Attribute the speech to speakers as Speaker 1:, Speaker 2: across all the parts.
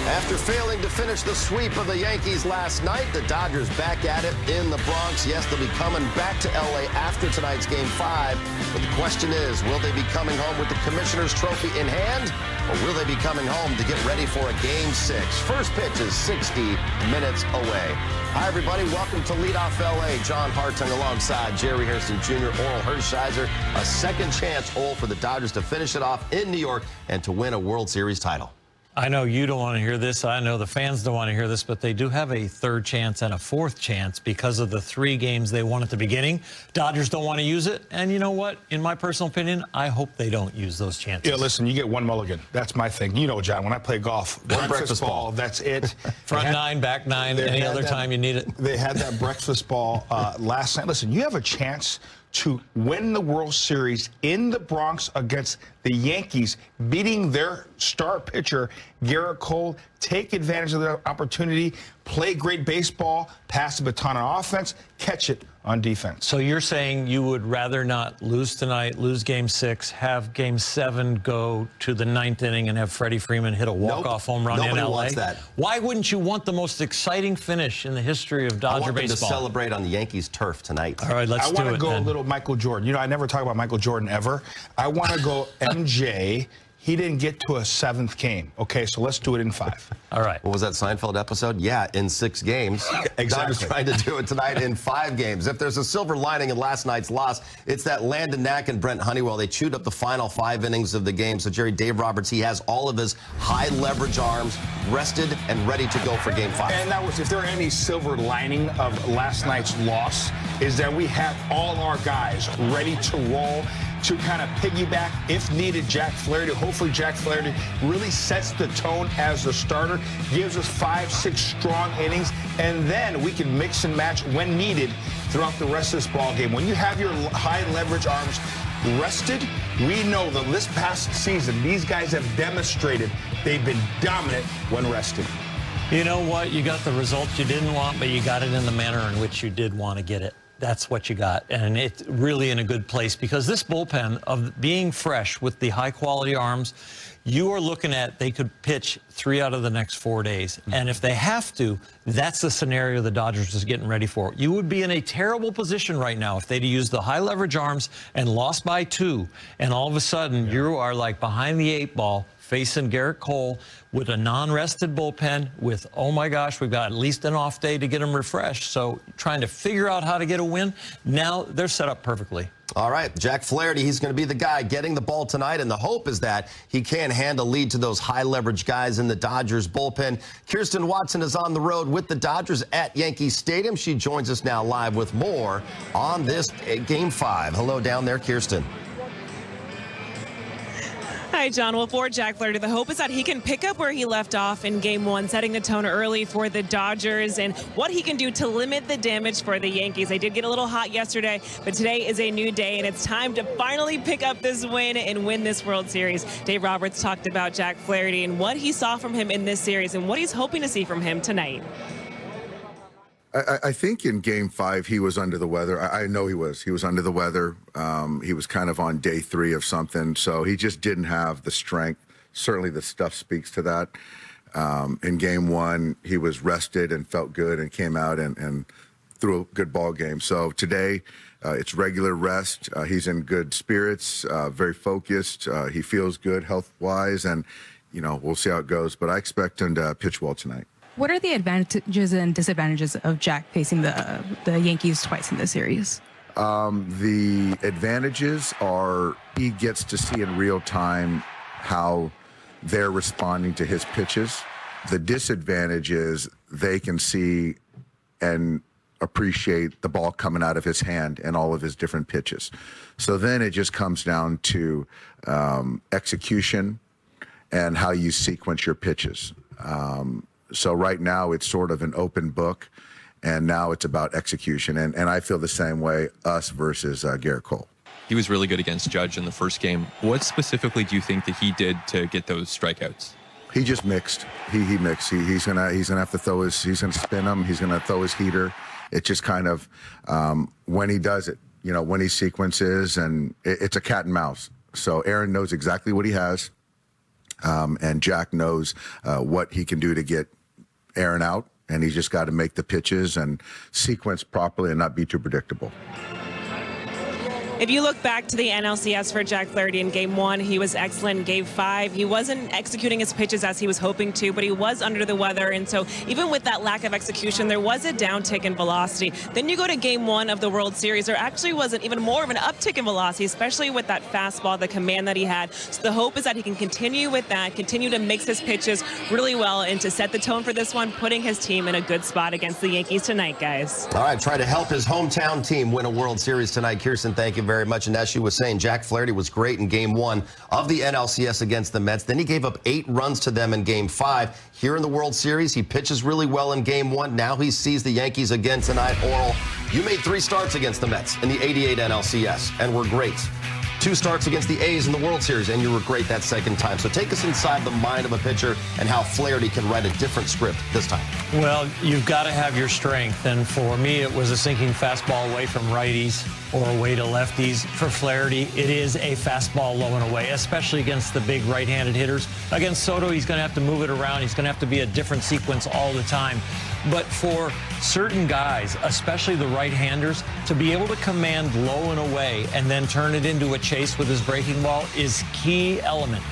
Speaker 1: After failing to finish the sweep of the Yankees last night, the Dodgers back at it in the Bronx. Yes, they'll be coming back to L.A. after tonight's Game 5. But the question is, will they be coming home with the Commissioner's Trophy in hand, or will they be coming home to get ready for a Game 6? First pitch is 60 minutes away. Hi, everybody. Welcome to Leadoff L.A. John Hartung alongside Jerry Harrison Jr., Oral Hershiser. A second chance hole for the Dodgers to finish it off in New York and to win a World Series title.
Speaker 2: I know you don't want to hear this. I know the fans don't want to hear this, but they do have a third chance and a fourth chance because of the 3 games they won at the beginning. Dodgers don't want to use it. And you know what? In my personal opinion, I hope they don't use those chances.
Speaker 3: Yeah, listen, you get one mulligan. That's my thing. You know, John, when I play golf, one breakfast ball, that's it.
Speaker 2: Front 9, back 9, any other time you need it.
Speaker 3: They had that breakfast ball last night. Listen, you have a chance to win the World Series in the Bronx against the Yankees, beating their star pitcher, Garrett Cole. Take advantage of the opportunity, play great baseball, pass the baton on offense, catch it on defense.
Speaker 2: So you're saying you would rather not lose tonight, lose Game 6, have Game 7 go to the 9th inning and have Freddie Freeman hit a walk-off home run in L.A.?
Speaker 1: Wants that.
Speaker 2: Why wouldn't you want the most exciting finish in the history of Dodger baseball?
Speaker 1: To celebrate on the Yankees turf tonight.
Speaker 2: All right, let's do it.
Speaker 3: I want to go
Speaker 2: then.
Speaker 3: a little Michael Jordan. You know, I never talk about Michael Jordan ever. I want to go MJ. He didn't get to a 7th game. Okay, so let's do it in 5.
Speaker 2: All right.
Speaker 1: What was that Seinfeld episode? Yeah, in 6 games.
Speaker 3: Exactly.
Speaker 1: Dodgers trying to do it tonight in 5 games. If there's a silver lining in last night's loss, it's that Landon Knack and Brent Honeywell, they chewed up the final 5 innings of the game. So Jerry, Dave Roberts, he has all of his high leverage arms rested and ready to go for Game 5.
Speaker 3: And that was, if there are any silver lining of last night's loss, is that we have all our guys ready to roll, to kind of piggyback, if needed, Jack Flaherty. Hopefully Jack Flaherty really sets the tone as the starter, gives us 5-6 strong innings, and then we can mix and match when needed throughout the rest of this ball game. When you have your high leverage arms rested, we know that this past season, these guys have demonstrated they've been dominant when rested.
Speaker 2: You know what? You got the result you didn't want, but you got it in the manner in which you did want to get it. That's what you got, and it's really in a good place because this bullpen of being fresh with the high-quality arms, you are looking at they could pitch 3 out of the next 4 days, and if they have to, that's the scenario the Dodgers is getting ready for. You would be in a terrible position right now if they'd used the high-leverage arms and lost by 2, and all of a sudden you are like behind the 8 ball, facing Garrett Cole with a non-rested bullpen with, oh my gosh, we've got at least an off day to get them refreshed. So trying to figure out how to get a win, now they're set up perfectly.
Speaker 1: All right, Jack Flaherty, he's going to be the guy getting the ball tonight, and the hope is that he can hand a lead to those high-leverage guys in the Dodgers bullpen. Kirsten Watson is on the road with the Dodgers at Yankee Stadium. She joins us now live with more on this Game 5. Hello down there, Kirsten.
Speaker 4: Hi, John. Well, for Jack Flaherty, the hope is that he can pick up where he left off in Game 1, setting the tone early for the Dodgers and what he can do to limit the damage for the Yankees. They did get a little hot yesterday, but today is a new day, and it's time to finally pick up this win and win this World Series. Dave Roberts talked about Jack Flaherty and what he saw from him in this series and what he's hoping to see from him tonight.
Speaker 5: I think in Game 5 he was under the weather. I know he was. He was under the weather. He was kind of on day 3 of something, so he just didn't have the strength. Certainly the stuff speaks to that. In Game 1, he was rested and felt good and came out and threw a good ball game. So today, it's regular rest. He's in good spirits, very focused. He feels good health-wise, and, you know, we'll see how it goes. But I expect him to pitch well tonight.
Speaker 6: What are the advantages and disadvantages of Jack facing the Yankees twice in this series?
Speaker 5: The advantages are he gets to see in real time how they're responding to his pitches. The disadvantage is they can see and appreciate the ball coming out of his hand and all of his different pitches. So then it just comes down to execution and how you sequence your pitches. So right now it's sort of an open book, and now it's about execution. And I feel the same way, us versus Garrett Cole.
Speaker 7: He was really good against Judge in the first game. What specifically do you think that he did to get those strikeouts?
Speaker 5: He just mixed. He mixed. He's gonna have to throw his. He's gonna spin him. He's gonna throw his heater. It just kind of when he does it, you know, when he sequences, and it's a cat and mouse. So Aaron knows exactly what he has. And Jack knows what he can do to get Aaron out, and he's just got to make the pitches and sequence properly and not be too predictable.
Speaker 4: If you look back to the NLCS for Jack Flaherty in Game 1, he was excellent in Game 5. He wasn't executing his pitches as he was hoping to, but he was under the weather. And so even with that lack of execution, there was a downtick in velocity. Then you go to Game 1 of the World Series, there actually wasn't even more of an uptick in velocity, especially with that fastball, the command that he had. So the hope is that he can continue with that, continue to mix his pitches really well, and to set the tone for this one, putting his team in a good spot against the Yankees tonight, guys.
Speaker 1: All right, try to help his hometown team win a World Series tonight. Kirsten, thank you very much. And as she was saying, Jack Flaherty was great in Game 1 of the NLCS against the Mets. Then he gave up 8 runs to them in Game 5. Here in the World Series, he pitches really well in Game 1. Now he sees the Yankees again tonight. Oral, you made 3 starts against the Mets in the '88 NLCS and were great. 2 starts against the A's in the World Series, and you were great that second time. So take us inside the mind of a pitcher and how Flaherty can write a different script this time.
Speaker 2: Well, you've got to have your strength, and for me, it was a sinking fastball away from righties or away to lefties. For Flaherty, it is a fastball low and away, especially against the big right-handed hitters. Against Soto, he's going to have to move it around. He's going to have to be a different sequence all the time. But for certain guys, especially the right-handers, to be able to command low and away and then turn it into a chase with his breaking ball is key element.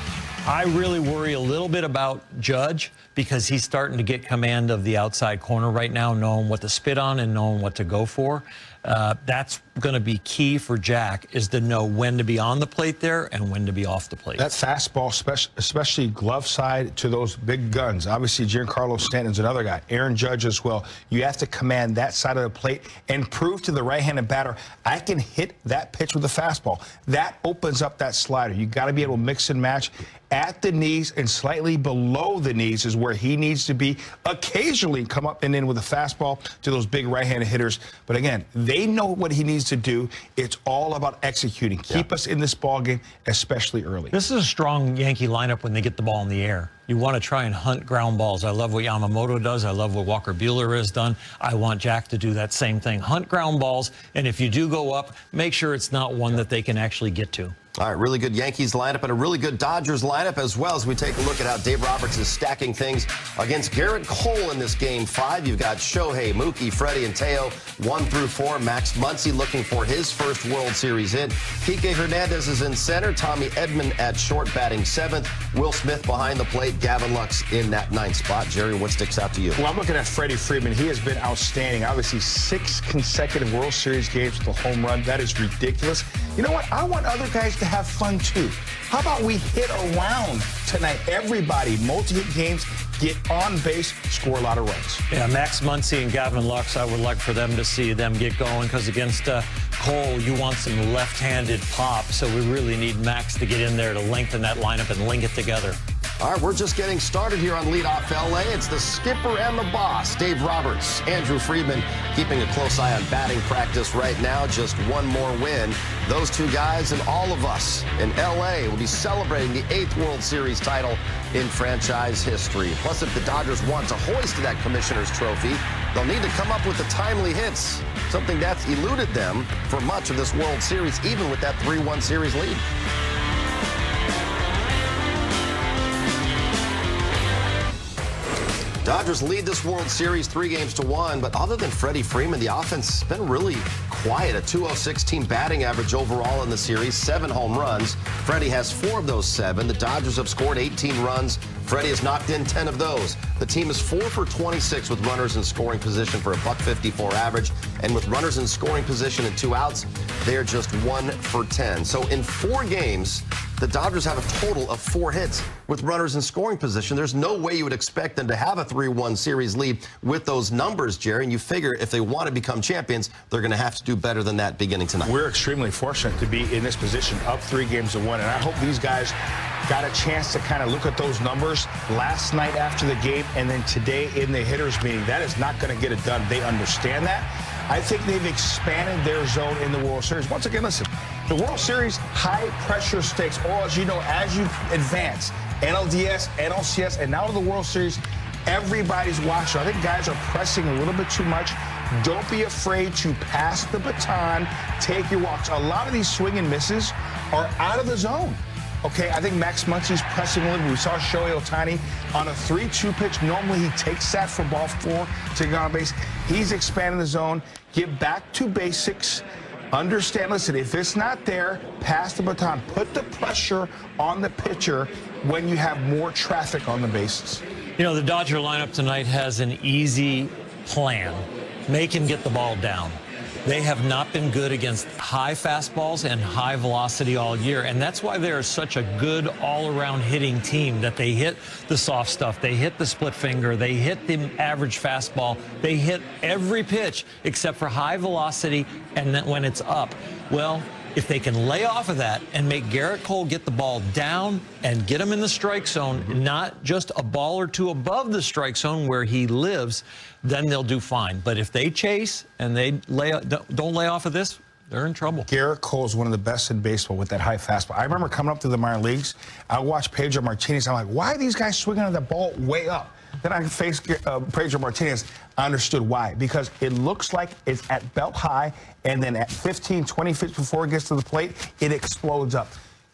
Speaker 2: I really worry a little bit about Judge because he's starting to get command of the outside corner right now, knowing what to spit on and knowing what to go for. That's going to be key for Jack, is to know when to be on the plate there and when to be off the plate.
Speaker 3: That fastball, especially glove side to those big guns. Obviously, Giancarlo Stanton's another guy. Aaron Judge as well. You have to command that side of the plate and prove to the right-handed batter, I can hit that pitch with a fastball. That opens up that slider. You got to be able to mix and match. At the knees and slightly below the knees is where he needs to be. Occasionally come up and in with a fastball to those big right-handed hitters. But again, they know what he needs to do. It's all about executing. Keep us in this ball game, especially early.
Speaker 2: This is a strong Yankee lineup when they get the ball in the air. You want to try and hunt ground balls. I love what Yamamoto does. I love what Walker Buehler has done. I want Jack to do that same thing. Hunt ground balls, and if you do go up, make sure it's not one that they can actually get to.
Speaker 1: All right, really good Yankees lineup and a really good Dodgers lineup as well, as we take a look at how Dave Roberts is stacking things against Garrett Cole in this Game 5. You've got Shohei, Mookie, Freddie, and Teo 1 through 4. Max Muncy looking for his first World Series hit. Kike Hernandez is in center. Tommy Edman at short, batting 7th. Will Smith behind the plate. Gavin Lux in that 9th spot. Jerry, what sticks out to you?
Speaker 3: Well, I'm looking at Freddie Freeman. He has been outstanding. Obviously, 6 consecutive World Series games with a home run. That is ridiculous. You know what? I want other guys to have fun too. How about we hit around tonight? Everybody, multi-hit games, get on base, score a lot of runs.
Speaker 2: Yeah, Max Muncy and Gavin Lux, I would like for them to see them get going, because against Cole, you want some left-handed pop, so we really need Max to get in there to lengthen that lineup and link it together.
Speaker 1: All right, we're just getting started here on Leadoff LA. It's the skipper and the boss, Dave Roberts. Andrew Friedman keeping a close eye on batting practice right now. Just one more win. Those 2 guys and all of us in LA will be celebrating the 8th World Series title in franchise history. Plus, if the Dodgers want to hoist that Commissioner's Trophy, they'll need to come up with the timely hits, something that's eluded them for much of this World Series, even with that 3-1 series lead. Dodgers lead this World Series 3-1, but other than Freddie Freeman, the offense has been really quiet. A .206 team batting average overall in the series, 7 home runs. Freddie has 4 of those 7. The Dodgers have scored 18 runs. Freddie has knocked in 10 of those. The team is 4 for 26 with runners in scoring position for a .154 average. And with runners in scoring position and 2 outs, they are just 1 for 10. So in 4 games, the Dodgers have a total of 4 hits with runners in scoring position. There's no way you would expect them to have a 3-1 series lead with those numbers, Jerry. And you figure if they want to become champions, they're going to have to do better than that beginning tonight.
Speaker 3: We're extremely fortunate to be in this position, up 3-1. And I hope these guys got a chance to kind of look at those numbers last night after the game and then today in the hitters meeting. That is not going to get it done. They understand that. I think they've expanded their zone in the World Series. Once again, listen, the World Series, high-pressure stakes. Or, as you know, as you advance, NLDS, NLCS, and now to the World Series, everybody's watching. I think guys are pressing a little bit too much. Don't be afraid to pass the baton, take your walks. A lot of these swing and misses are out of the zone. okay? I think Max Muncy's pressing a little. We saw Shohei Ohtani on a 3-2 pitch. Normally he takes that for ball 4 to get on base. He's expanding the zone. Get back to basics. Understand, listen, if it's not there, pass the baton. Put the pressure on the pitcher when you have more traffic on the bases.
Speaker 2: You know, the Dodger lineup tonight has an easy plan. Make him get the ball down. They have not been good against high fastballs and high velocity all year, and that's why they're such a good all-around hitting team, that they hit the soft stuff, they hit the split finger, they hit the average fastball, they hit every pitch except for high velocity, and then when it's up, well, if they can lay off of that and make Garrett Cole get the ball down and get him in the strike zone, not just a ball or two above the strike zone where he lives, then they'll do fine. But if they chase and they don't lay off of this, they're in trouble.
Speaker 3: Garrett Cole is one of the best in baseball with that high fastball. I remember coming up to the minor leagues, I watched Pedro Martinez. I'm like, why are these guys swinging at the ball way up? Then I faced Pedro Martinez. I understood why. Because it looks like it's at belt high, and then at 15, 20 feet before it gets to the plate, it explodes up.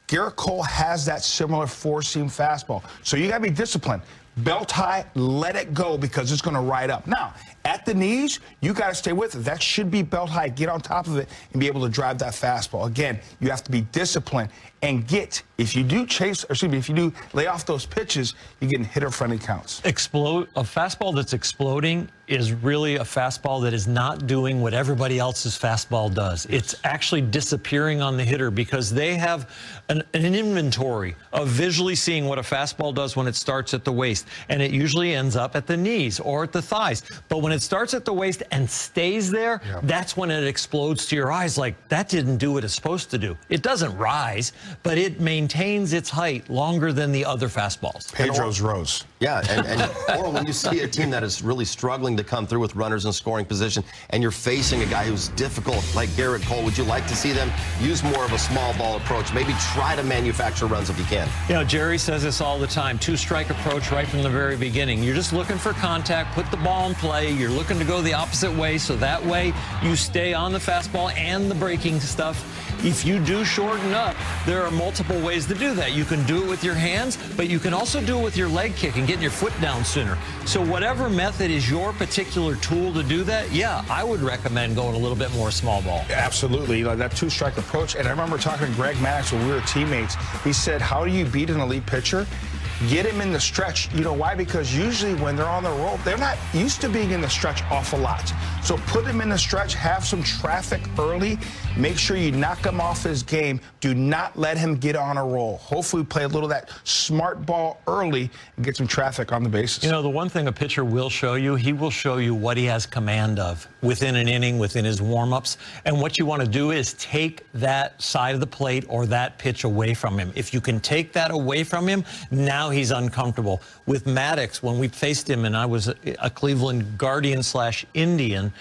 Speaker 3: Garrett Cole has that similar four-seam fastball. So you got to be disciplined. Belt high, let it go because it's going to ride up. Now, at the knees, you got to stay with it. That should be belt high. Get on top of it and be able to drive that fastball. Again, you have to be disciplined and get, if you do chase, or excuse me, if you do lay off those pitches, you're getting hitter-friendly counts.
Speaker 2: A fastball that's exploding is really a fastball that is not doing what everybody else's fastball does. It's actually disappearing on the hitter because they have an inventory of visually seeing what a fastball does when it starts at the waist, and it usually ends up at the knees or at the thighs. But when it starts at the waist and stays there, that's when it explodes to your eyes like, that didn't do what it's supposed to do. It doesn't rise, but it maintains its height longer than the other fastballs.
Speaker 3: Pedro's rose.
Speaker 1: Yeah, or when you see a team that is really struggling to come through with runners in scoring position, and you're facing a guy who's difficult like Garrett Cole, would you like to see them use more of a small ball approach? Maybe try to manufacture runs if you can.
Speaker 2: You know, Jerry says this all the time, two-strike approach right from the very beginning. You're just looking for contact, put the ball in play. You're looking to go the opposite way, so that way you stay on the fastball and the breaking stuff. If you do shorten up, there are multiple ways to do that. You can do it with your hands, but you can also do it with your leg kick and getting your foot down sooner. So whatever method is your particular tool to do that, yeah, I would recommend going a little bit more small ball.
Speaker 3: Absolutely, you know, that two-strike approach. And I remember talking to Greg Maddux when we were teammates. He said, how do you beat an elite pitcher? Get him in the stretch. You know why? Because usually when they're on the roll, they're not used to being in the stretch awful lot. So put him in the stretch, have some traffic early. Make sure you knock him off his game. Do not let him get on a roll. Hopefully play a little of that smart ball early and get some traffic on the bases.
Speaker 2: You know, the one thing a pitcher will show you, he will show you what he has command of within an inning, within his warm-ups. And what you want to do is take that side of the plate or that pitch away from him. If you can take that away from him, now he's uncomfortable. With Maddux, when we faced him, and I was a Cleveland Guardian/Indian,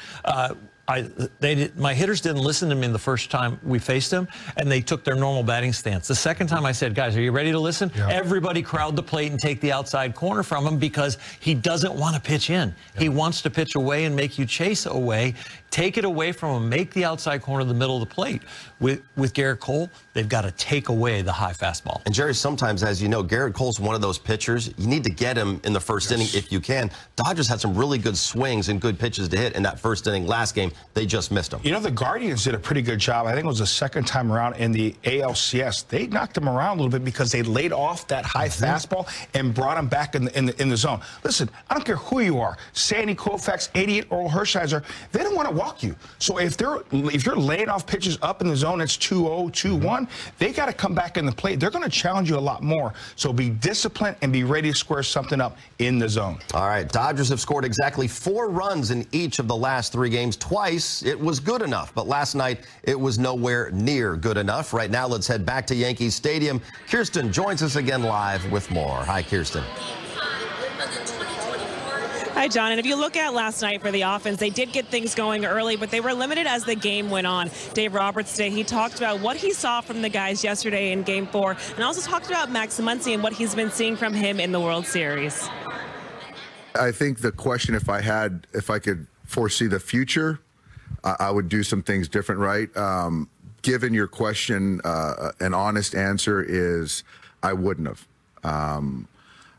Speaker 2: my hitters didn't listen to me the first time we faced him, and they took their normal batting stance. The second time I said, guys, are you ready to listen? Yeah. Everybody crowd the plate and take the outside corner from him because he doesn't want to pitch in. Yeah. He wants to pitch away and make you chase away. Take it away from him. Make the outside corner the middle of the plate. With Garrett Cole, they've got to take away the high fastball.
Speaker 1: And, Jerry, sometimes, as you know, Garrett Cole's one of those pitchers. You need to get him in the first inning if you can. Dodgers had some really good swings and good pitches to hit in that first inning last game. They just missed them.
Speaker 3: You know, the Guardians did a pretty good job. I think it was the second time around in the ALCS. They knocked him around a little bit because they laid off that high fastball and brought him back in the zone. Listen, I don't care who you are, Sandy Koufax, 88, Oral Hershiser, they don't want to walk you. So if you're laying off pitches up in the zone, it's 2-0, 2-1, they got to come back in the plate. They're going to challenge you a lot more. So be disciplined and be ready to square something up in the zone.
Speaker 1: All right, Dodgers have scored exactly 4 runs in each of the last 3 games. Twice it was good enough, but last night it was nowhere near good enough. Right now, let's head back to Yankee Stadium. Kirsten joins us again live with more. Hi, Kirsten.
Speaker 4: Hi, John. And if you look at last night for the offense, they did get things going early, but they were limited as the game went on. Dave Roberts today, he talked about what he saw from the guys yesterday in Game 4, and also talked about Max Muncy and what he's been seeing from him in the World Series.
Speaker 5: I think the question, if I could foresee the future, I would do some things different, right? Given your question, an honest answer is I wouldn't have.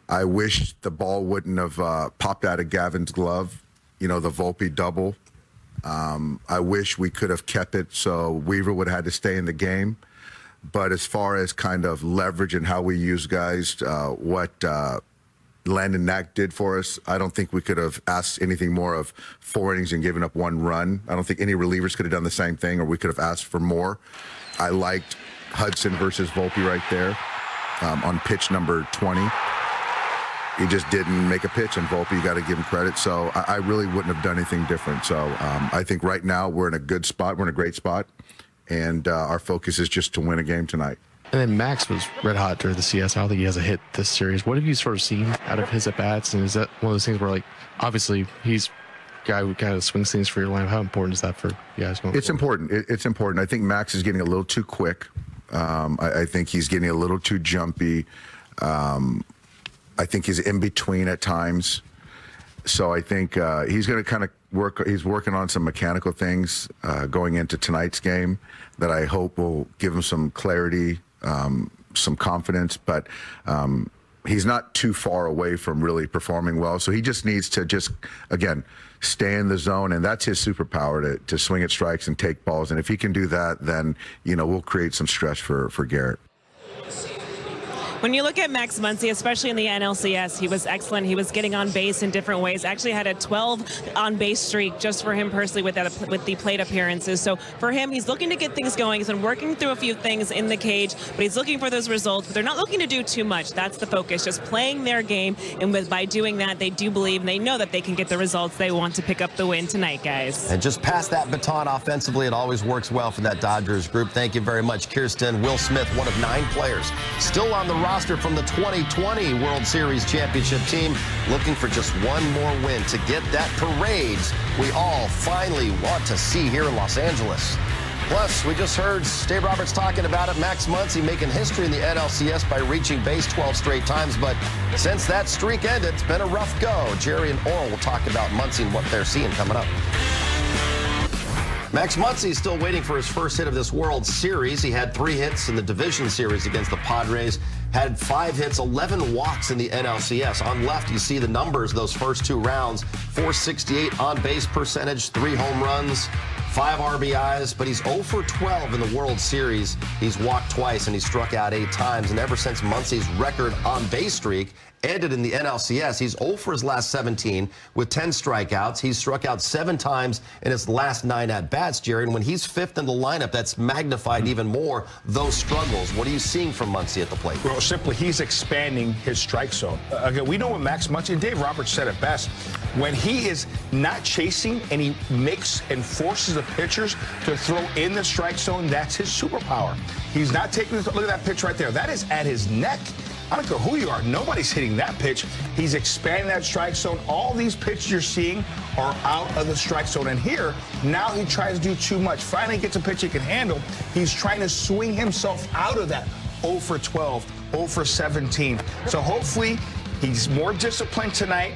Speaker 5: I wish the ball wouldn't have popped out of Gavin's glove, you know, the Volpe double. I wish we could have kept it so Weaver would have had to stay in the game. But as far as kind of leverage and how we use guys, what Landon Knack did for us, I don't think we could have asked anything more of 4 innings and given up 1 run. I don't think any relievers could have done the same thing, or we could have asked for more. I liked Hudson versus Volpe right there on pitch number 20. He just didn't make a pitch, and Volpe, you got to give him credit. So I really wouldn't have done anything different. So I think right now we're in a good spot. We're in a great spot, and our focus is just to win a game tonight.
Speaker 8: And then Max was red hot during the CS. I don't think he has a hit this series. What have you sort of seen out of his at-bats? And is that one of those things where, like, obviously he's a guy who kind of swings things for your lineup. How important is that for you guys going
Speaker 5: It's
Speaker 8: forward?
Speaker 5: important. It's important. I think Max is getting a little too quick. I think he's getting a little too jumpy. I think he's in between at times. So I think he's going to kind of work. He's working on some mechanical things going into tonight's game that I hope will give him some clarity, some confidence. But he's not too far away from really performing well. So he just needs to again, stay in the zone. And that's his superpower, to swing at strikes and take balls. And if he can do that, then, you know, we'll create some stretch for Garrett.
Speaker 4: When you look at Max Muncy, especially in the NLCS, he was excellent. He was getting on base in different ways. Actually had a 12 on-base streak just for him personally with the plate appearances. So for him, he's looking to get things going. He's been working through a few things in the cage, but he's looking for those results. But they're not looking to do too much. That's the focus, just playing their game. And by doing that, they do believe and they know that they can get the results they want to pick up the win tonight, guys.
Speaker 1: And just pass that baton offensively. It always works well for that Dodgers group. Thank you very much, Kirsten. Will Smith, one of 9 players still on the roster from the 2020 World Series championship team, looking for just one more win to get that parades we all finally want to see here in Los Angeles. Plus, we just heard Dave Roberts talking about it. Max Muncy making history in the NLCS by reaching base 12 straight times. But since that streak ended, it's been a rough go. Jerry and Oral will talk about Muncy and what they're seeing coming up. Max Muncy is still waiting for his first hit of this World Series. He had 3 hits in the division series against the Padres, had 5 hits, 11 walks in the NLCS. On left, you see the numbers those first 2 rounds. 468 on-base percentage, 3 home runs, 5 RBIs, but he's 0 for 12 in the World Series. He's walked twice and he struck out 8 times. And ever since Muncy's record on-base streak ended in the NLCS, he's 0 for his last 17 with 10 strikeouts. He's struck out 7 times in his last 9 at-bats, Jerry. And when he's 5th in the lineup, that's magnified even more those struggles. What are you seeing from Muncy at the plate?
Speaker 3: Well, simply, he's expanding his strike zone. Again, we know what Max Muncy, and Dave Roberts said it best, when he is not chasing and he makes and forces the pitchers to throw in the strike zone, that's his superpower. He's not taking this. Look at that pitch right there. That is at his neck. I don't care who you are. Nobody's hitting that pitch. He's expanding that strike zone. All these pitches you're seeing are out of the strike zone. And here, now he tries to do too much. Finally gets a pitch he can handle. He's trying to swing himself out of that 0 for 12, 0 for 17. So hopefully he's more disciplined tonight.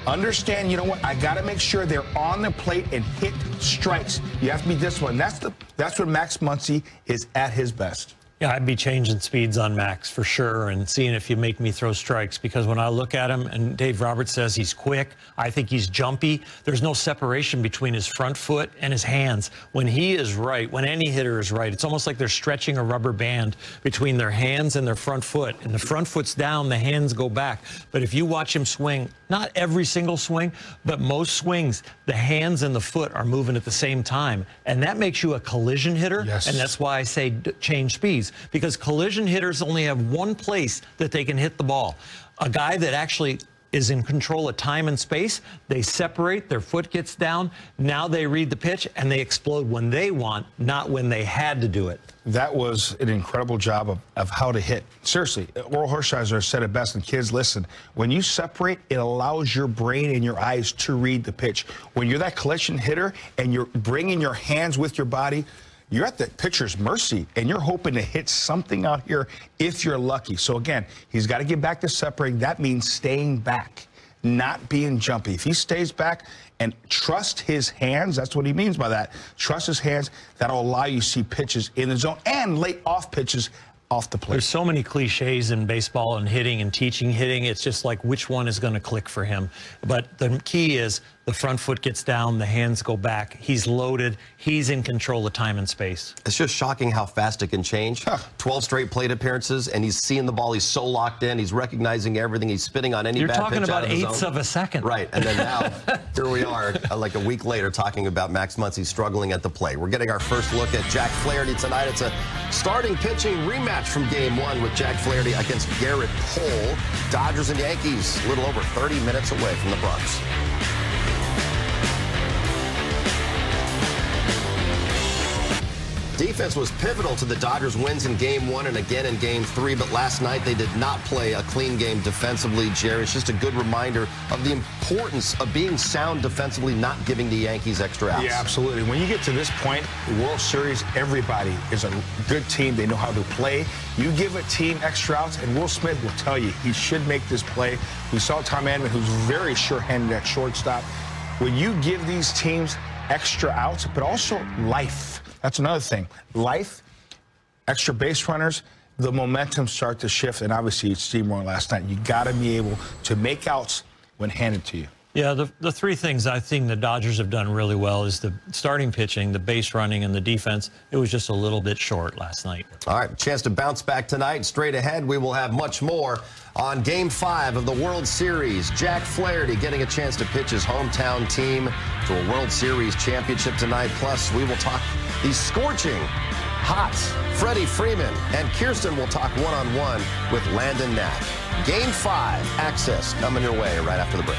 Speaker 3: Understand, you know what, I got to make sure they're on the plate and hit strikes. You have to be disciplined. That's where Max Muncy is at his best.
Speaker 2: Yeah, I'd be changing speeds on Max for sure and seeing if you make me throw strikes, because when I look at him, and Dave Roberts says he's quick, I think he's jumpy. There's no separation between his front foot and his hands. When he is right, when any hitter is right, it's almost like they're stretching a rubber band between their hands and their front foot. And the front foot's down, the hands go back. But if you watch him swing, not every single swing, but most swings, the hands and the foot are moving at the same time. And that makes you a collision hitter.
Speaker 3: Yes.
Speaker 2: And that's why I say change speeds. Because collision hitters only have one place that they can hit the ball. A guy that actually is in control of time and space, they separate, their foot gets down, now they read the pitch, and they explode when they want, not when they had to do it.
Speaker 3: That was an incredible job of how to hit. Seriously, Oral Hershiser said it best, and kids, listen, when you separate, it allows your brain and your eyes to read the pitch. When you're that collision hitter and you're bringing your hands with your body, you're at the pitcher's mercy, and you're hoping to hit something out here if you're lucky. So, again, he's got to get back to separating. That means staying back, not being jumpy. If he stays back and trust his hands, that's what he means by that. Trust his hands. That'll allow you to see pitches in the zone and late off pitches off the plate.
Speaker 2: There's so many cliches in baseball and hitting and teaching hitting. It's just like which one is going to click for him. But the key is the front foot gets down, the hands go back. He's loaded. He's in control of time and space.
Speaker 1: It's just shocking how fast it can change. 12 straight plate appearances, and he's seeing the ball. He's so locked in. He's recognizing everything. He's spitting on any
Speaker 2: You're
Speaker 1: bad
Speaker 2: talking
Speaker 1: pitch
Speaker 2: about
Speaker 1: out of his
Speaker 2: eighths
Speaker 1: zone.
Speaker 2: of a second.
Speaker 1: Right, and then now, here we are, like a week later, talking about Max Muncy struggling at the plate. We're getting our first look at Jack Flaherty tonight. It's a starting pitching rematch from Game 1 with Jack Flaherty against Garrett Cole. Dodgers and Yankees a little over 30 minutes away from the Bronx. Defense was pivotal to the Dodgers' wins in Game 1 and again in Game 3, but last night they did not play a clean game defensively, Jerry. It's just a good reminder of the importance of being sound defensively, not giving the Yankees extra outs.
Speaker 3: Yeah, absolutely. When you get to this point, the World Series, everybody is a good team. They know how to play. You give a team extra outs, and Will Smith will tell you he should make this play. We saw Tom Edman, who's very sure-handed at shortstop. When you give these teams extra outs, but also life. That's another thing. Life, extra base runners, the momentum start to shift, and obviously it's steamroller last night. You got to be able to make outs when handed to you.
Speaker 2: Yeah, the three things I think the Dodgers have done really well is the starting pitching, the base running, and the defense. It was just a little bit short last night.
Speaker 1: All right, chance to bounce back tonight. Straight ahead, we will have much more on Game 5 of the World Series. Jack Flaherty getting a chance to pitch his hometown team to a World Series championship tonight. Plus, we will talk the scorching hot Freddie Freeman, and Kirsten will talk one-on-one with Landon Knack. Game 5 access coming your way right after the break.